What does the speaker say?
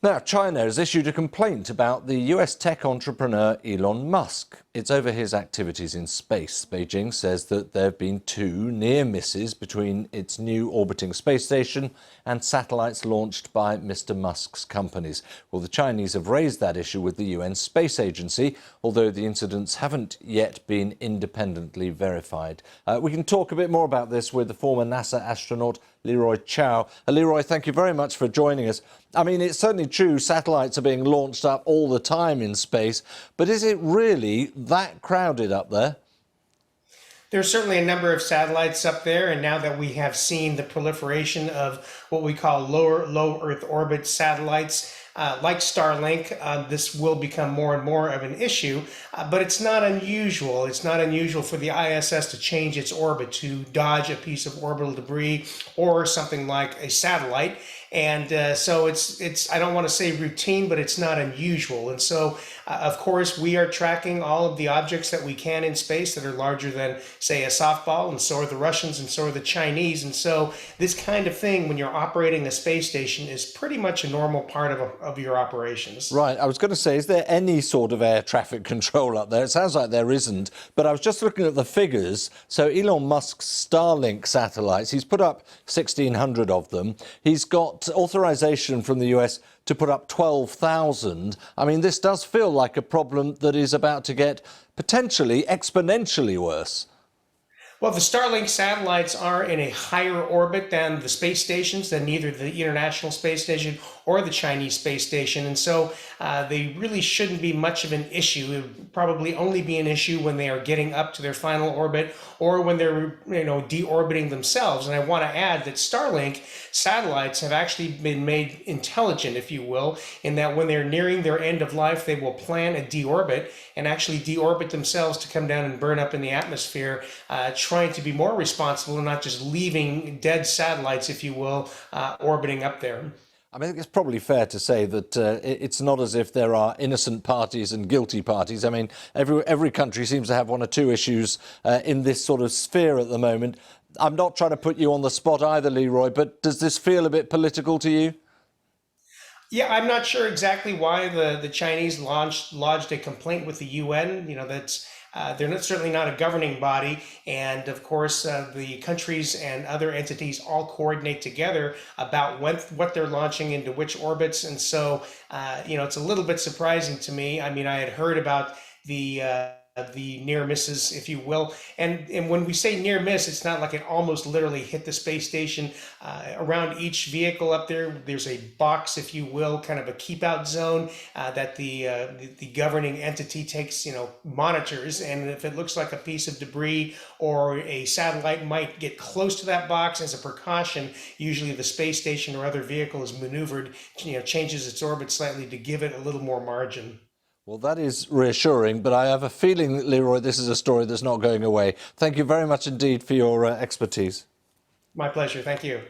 Now, China has issued a complaint about the US tech entrepreneur Elon Musk. It's over his activities in space. Beijing says that there have been two near misses between its new orbiting space station and satellites launched by Mr. Musk's companies. Well, the Chinese have raised that issue with the UN Space Agency, although the incidents haven't yet been independently verified. We can talk a bit more about this with the former NASA astronaut Leroy. Leroy, thank you very much for joining us. I mean, it's certainly true satellites are being launched up all the time in space, but is it really that crowded up there? There's certainly a number of satellites up there, and now that we have seen the proliferation of what we call low Earth orbit satellites, like Starlink, this will become more and more of an issue, but it's not unusual. It's not unusual for the ISS to change its orbit, to dodge a piece of orbital debris or something like a satellite. And so it's I don't want to say routine, but it's not unusual. And so, of course, we are tracking all of the objects that we can in space that are larger than, say, a softball, and so are the Russians, and so are the Chinese. And so this kind of thing, when you're operating a space station, is pretty much a normal part of your operations. Right. I was going to say, is there any sort of air traffic control up there? It sounds like there isn't, but I was just looking at the figures. So Elon Musk's Starlink satellites, he's put up 1,600 of them. He's got authorization from the US to put up 12,000. I mean, this does feel like a problem that is about to get potentially exponentially worse. Well, the Starlink satellites are in a higher orbit than the space stations, than either the International Space Station or the Chinese space station. And so they really shouldn't be much of an issue. It would probably only be an issue when they are getting up to their final orbit or when they're, deorbiting themselves. And I want to add that Starlink satellites have actually been made intelligent, if you will, in that when they're nearing their end of life, they will plan a deorbit and actually deorbit themselves to come down and burn up in the atmosphere, trying to be more responsible and not just leaving dead satellites, if you will, orbiting up there. I mean, it's probably fair to say that it's not as if there are innocent parties and guilty parties. I mean, every country seems to have one or two issues in this sort of sphere at the moment. I'm not trying to put you on the spot either, Leroy, but does this feel a bit political to you? Yeah, I'm not sure exactly why the Chinese lodged a complaint with the UN. They're certainly not a governing body, and of course the countries and other entities all coordinate together about what they're launching into which orbits. And so it's a little bit surprising to me. I mean, I had heard about the near misses, if you will. And when we say near miss, it's not like it almost literally hit the space station. Around each vehicle up there, there's a box, if you will, kind of a keep out zone that the governing entity takes, monitors. And if it looks like a piece of debris or a satellite might get close to that box, as a precaution, usually the space station or other vehicle is maneuvered, changes its orbit slightly to give it a little more margin. Well, that is reassuring, but I have a feeling, Leroy, this is a story that's not going away. Thank you very much indeed for your expertise. My pleasure. Thank you.